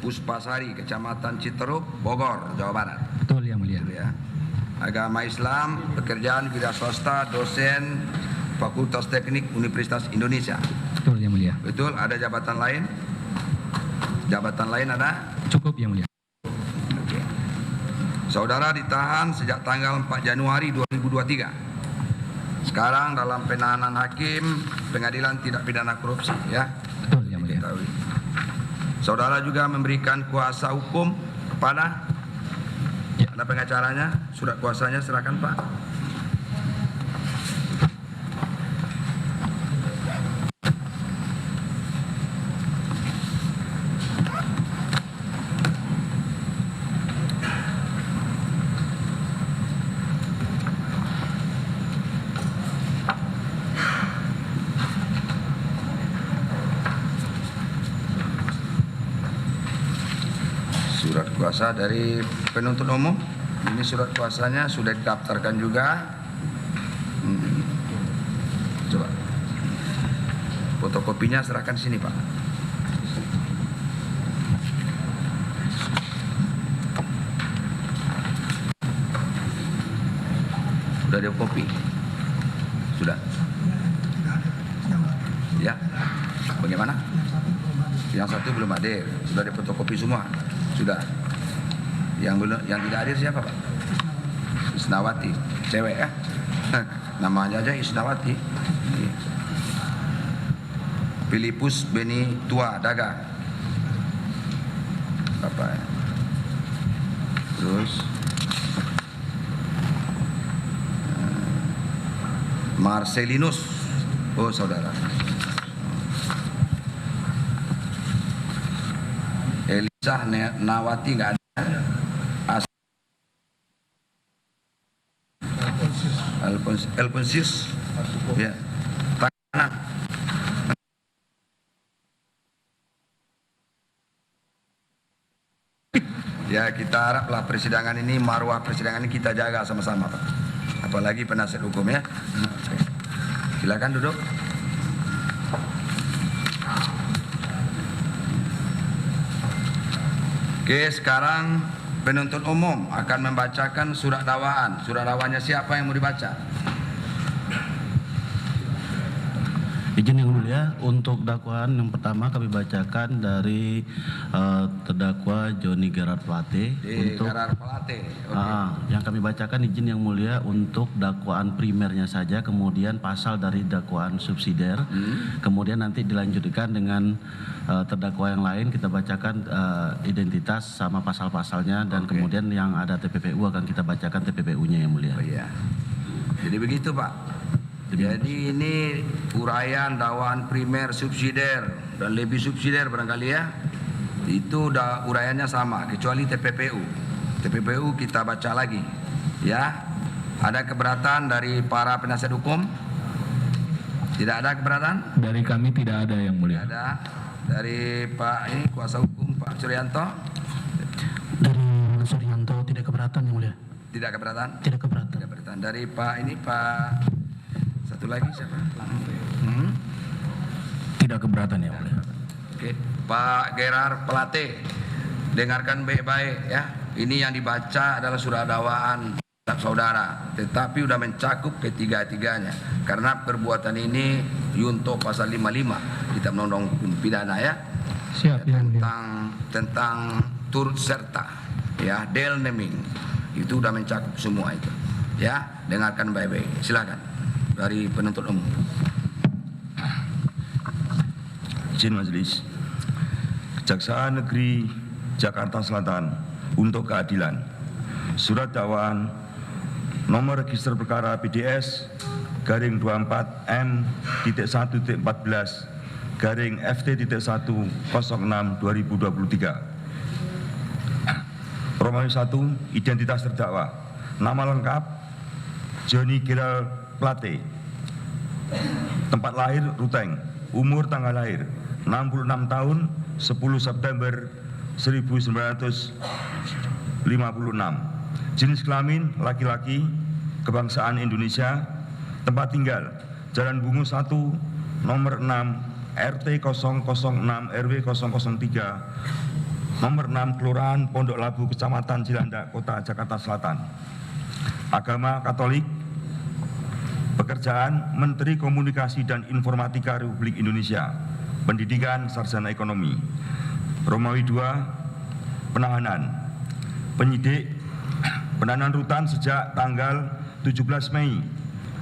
Puspasari, Kecamatan Citeruk, Bogor, Jawa Barat. Betul Yang Mulia. Ya. Agama Islam, pekerjaan wira swasta, dosen Fakultas Teknik Universitas Indonesia. Betul Yang Mulia. Betul. Ada jabatan lain? Jabatan lain ada? Cukup Yang Mulia. Oke. Saudara ditahan sejak tanggal 4 Januari 2023. Sekarang dalam penahanan hakim Pengadilan Tindak Pidana Korupsi, ya. Betul Yang Mulia. Diketahui. Saudara juga memberikan kuasa hukum kepada ada pengacaranya, surat kuasanya silakan Pak. Surat kuasa dari penuntut umum. Ini surat kuasanya sudah didaftarkan juga. Coba fotokopinya serahkan sini Pak. Sudah ada kopi? Sudah? Ya. Bagaimana? Yang satu belum hadir. Sudah ada fotokopi semua? Sudah. Yang tidak hadir siapa Pak? Isnawati, cewek ya? Namanya aja Isnawati. Filipus Beni Tua Daga. Bapak ya. Terus Marcelinus. Oh saudara. Elisa Nawati nggak ada. Alfonsius, ya, tangan. Ya kita haraplah persidangan ini, marwah persidangan ini kita jaga sama-sama Pak. Apalagi penasihat hukum ya. Silakan duduk. Oke, sekarang penuntut umum akan membacakan surat dakwaan. Surat dakwaannya siapa yang mau dibaca? Izin Yang Mulia, untuk dakwaan yang pertama kami bacakan dari terdakwa Johnny Gerard Plate. Untuk Gerard Plate. Okay. Yang kami bacakan izin Yang Mulia untuk dakwaan primernya saja, kemudian pasal dari dakwaan subsidiar, kemudian nanti dilanjutkan dengan terdakwa yang lain kita bacakan identitas sama pasal-pasalnya dan kemudian yang ada TPPU akan kita bacakan TPPU-nya Yang Mulia. Oh iya. Jadi begitu Pak. Jadi ini uraian dakwaan primer, subsidiar dan lebih subsidiar barangkali ya. Itu udah uraiannya sama kecuali TPPU. TPPU kita baca lagi. Ya. Ada keberatan dari para penasihat hukum? Tidak ada keberatan? Dari kami tidak ada Yang Mulia. Tidak ada. Dari Pak ini kuasa hukum Pak Suryanto? Dari Suryanto tidak keberatan Yang Mulia. Tidak keberatan? Tidak keberatan. Tidak keberatan. Dari Pak ini Pak satu lagi siapa? Tidak keberatan Yang Mulia. Oke, Pak Gerard Plate, dengarkan baik-baik ya. Ini yang dibaca adalah surat dakwaan saudara, tetapi sudah mencakup ketiga-tiganya. Karena perbuatan ini yunto pasal 55 Kitab Undang-Undang Hukum Pidana ya. Siap Yang Mulia. Tentang turut serta ya, del naming. Itu sudah mencakup semua itu. Ya, dengarkan baik-baik. Silakan dari penuntut umum. Izin majelis. Kejaksaan Negeri Jakarta Selatan untuk keadilan. Surat dakwaan nomor register perkara PDS garing 24 M.1.14 garing FT.106 2023. Romawi 1, identitas terdakwa. Nama lengkap Johnny Gerard Plate. Tempat lahir Ruteng. Umur tanggal lahir 66 tahun 10 September 1956. Jenis kelamin laki-laki. Kebangsaan Indonesia. Tempat tinggal Jalan Bungu 1 nomor 6 RT 006 RW 003 nomor 6 Kelurahan Pondok Labu, Kecamatan Cilandak, Kota Jakarta Selatan. Agama Katolik. Pekerjaan Menteri Komunikasi dan Informatika Republik Indonesia. Pendidikan Sarjana Ekonomi. Romawi 2 Penahanan. Penyidik penahanan rutan sejak tanggal 17 Mei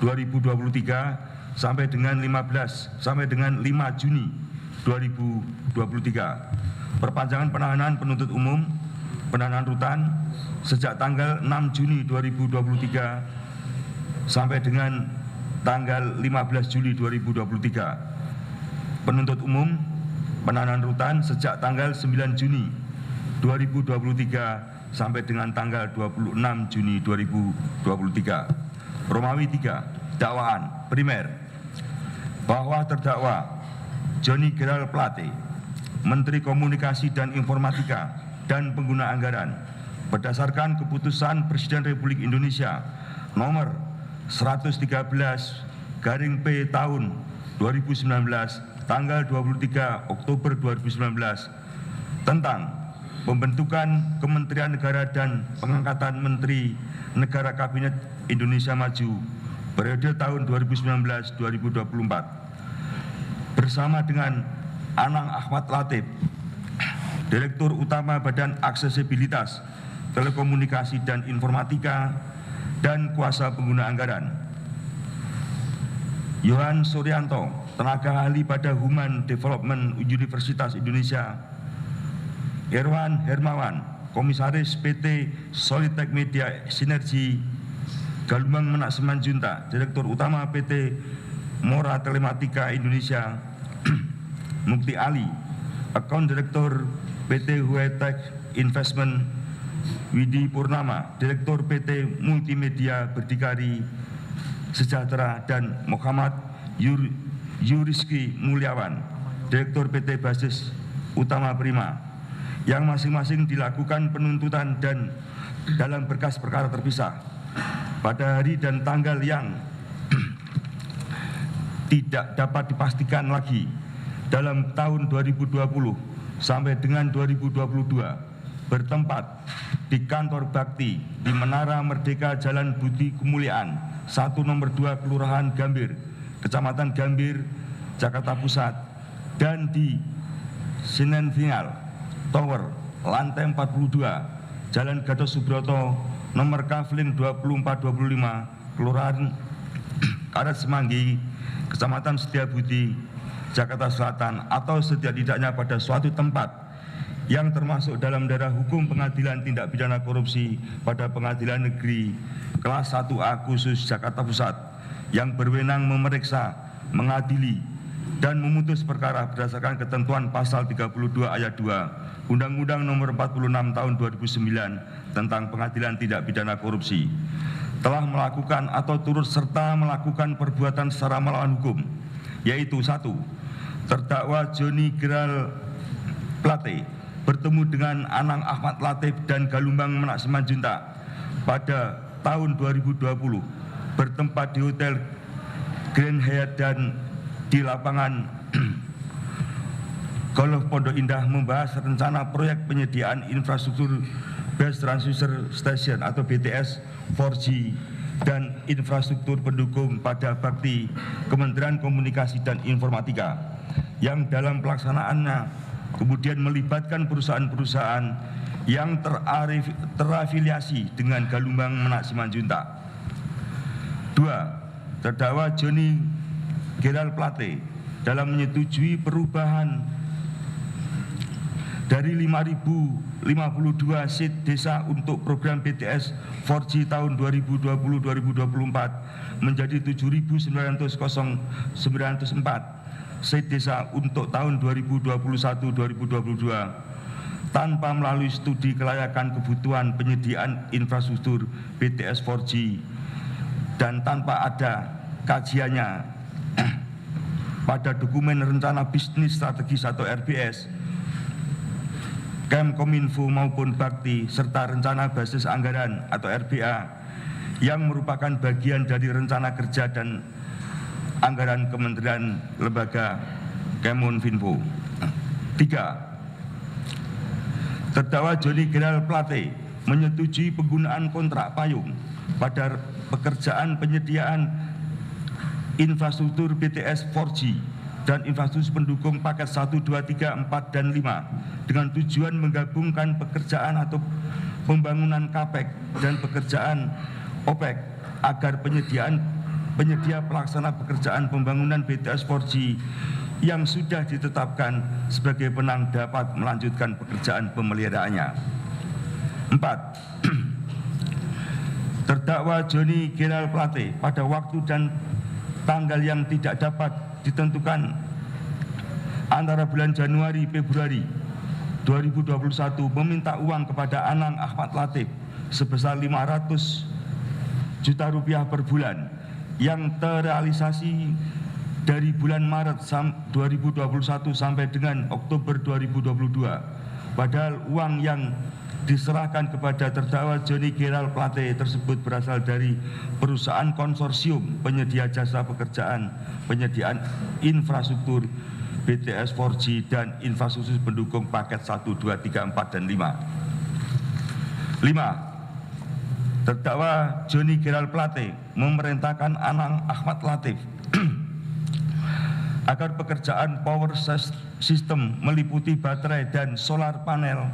2023 sampai dengan 5 Juni 2023. Perpanjangan penahanan penuntut umum penahanan rutan sejak tanggal 6 Juni 2023 sampai dengan tanggal 15 Juli 2023. Penuntut umum penahanan rutan sejak tanggal 9 Juni 2023 sampai dengan tanggal 26 Juni 2023. Romawi 3 dakwaan primer bahwa terdakwa Johnny Geral Plate, Menteri Komunikasi dan Informatika dan Pengguna Anggaran, berdasarkan keputusan Presiden Republik Indonesia nomor 113/P tahun 2019 tanggal 23 Oktober 2019 tentang pembentukan Kementerian Negara dan pengangkatan Menteri Negara Kabinet Indonesia Maju periode tahun 2019-2024 bersama dengan Anang Ahmad Latif, Direktur Utama Badan Aksesibilitas Telekomunikasi dan Informatika dan Kuasa Pengguna Anggaran, Yohan Suryanto, Tenaga Ahli pada Human Development Universitas Indonesia, Irwan Hermawan, Komisaris PT Solitek Media Sinergi Galumbang Menak Simanjuntak, Direktur Utama PT Mora Telematika Indonesia, Mukti Ali, Account Direktur PT Huetech Investment Widi Purnama, Direktur PT Multimedia Berdikari Sejahtera, dan Muhammad Yuriski Mulyawan, Direktur PT Basis Utama Prima, yang masing-masing dilakukan penuntutan dan dalam berkas perkara terpisah pada hari dan tanggal yang tidak dapat dipastikan lagi dalam tahun 2020 sampai dengan 2022 bertempat di kantor bakti di Menara Merdeka Jalan Budi Kemuliaan 1 nomor 2 Kelurahan Gambir, Kecamatan Gambir, Jakarta Pusat, dan di Sinentingal Tower lantai 42 Jalan Gatot Subroto nomor Kafling 2425 Kelurahan Karet Semanggi, Kecamatan Setiabudi, Jakarta Selatan, atau setidak-tidaknya pada suatu tempat yang termasuk dalam daerah hukum Pengadilan Tindak Pidana Korupsi pada Pengadilan Negeri Kelas 1A Khusus Jakarta Pusat yang berwenang memeriksa, mengadili, dan memutus perkara berdasarkan ketentuan pasal 32 ayat 2 Undang-Undang Nomor 46 Tahun 2009 tentang Pengadilan Tindak Pidana Korupsi telah melakukan atau turut serta melakukan perbuatan secara melawan hukum, yaitu 1. Terdakwa Johnny Geral Plate bertemu dengan Anang Ahmad Latif dan Galumbang Menak Simanjuntak pada tahun 2020 bertempat di Hotel Grand Hyatt dan di lapangan Golf Pondok Indah membahas rencana proyek penyediaan infrastruktur Base Transceiver Station atau BTS 4G dan infrastruktur pendukung pada bakti Kementerian Komunikasi dan Informatika yang dalam pelaksanaannya kemudian melibatkan perusahaan-perusahaan yang terafiliasi dengan Galumbang Menak Simanjuntak. 2. Terdakwa Johnny Geral Plate dalam menyetujui perubahan dari 5.052 seat desa untuk program BTS 4G tahun 2020-2024 menjadi 7.904 seat desa untuk tahun 2021-2022 tanpa melalui studi kelayakan kebutuhan penyediaan infrastruktur BTS 4G dan tanpa ada kajiannya pada dokumen rencana bisnis strategis atau RBS Kemkominfo maupun Bakti serta rencana basis anggaran atau RBA yang merupakan bagian dari rencana kerja dan anggaran Kementerian Lembaga Kemenkominfo. 3. Terdakwa Joni Gerald Plate menyetujui penggunaan kontrak payung pada pekerjaan penyediaan infrastruktur BTS 4G dan infrastruktur pendukung paket 1, 2, 3, 4, dan 5 dengan tujuan menggabungkan pekerjaan atau pembangunan CAPEX dan pekerjaan OPEX agar penyedia pelaksana pekerjaan pembangunan BTS 4G yang sudah ditetapkan sebagai penang dapat melanjutkan pekerjaan pemeliharaannya. 4. Terdakwa Joni Gerald Plate pada waktu dan tanggal yang tidak dapat ditentukan antara bulan Januari Februari 2021 meminta uang kepada Anang Ahmad Latif sebesar 500 juta rupiah per bulan yang terrealisasi dari bulan Maret 2021 sampai dengan Oktober 2022. Padahal uang yang diserahkan kepada terdakwa Joni Gerald Plate tersebut berasal dari perusahaan konsorsium penyedia jasa pekerjaan penyediaan infrastruktur BTS 4G dan infrastruktur pendukung paket 1, 2, 3, 4, dan 5. 5. Terdakwa Joni Gerald Plate memerintahkan Anang Ahmad Latif agar pekerjaan power system meliputi baterai dan solar panel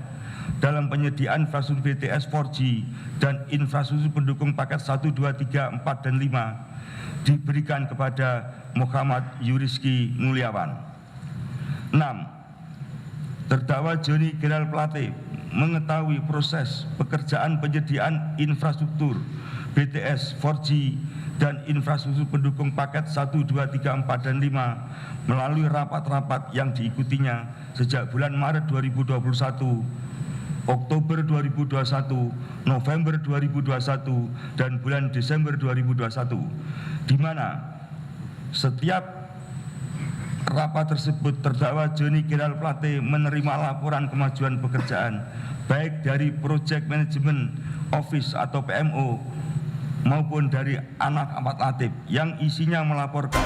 dalam penyediaan infrastruktur BTS 4G dan infrastruktur pendukung paket 1, 2, 3, 4, dan 5 diberikan kepada Muhammad Yuriski Mulyawan. 6. Terdakwa Joni Gerald Plate mengetahui proses pekerjaan penyediaan infrastruktur BTS 4G dan infrastruktur pendukung paket 1, 2, 3, 4, dan 5 melalui rapat-rapat yang diikutinya sejak bulan Maret 2021, Oktober 2021, November 2021, dan bulan Desember 2021, di mana setiap rapat tersebut terdakwa Joni Gerald Plate menerima laporan kemajuan pekerjaan baik dari Project Management Office atau PMO maupun dari Anang Ahmad Latif yang isinya melaporkan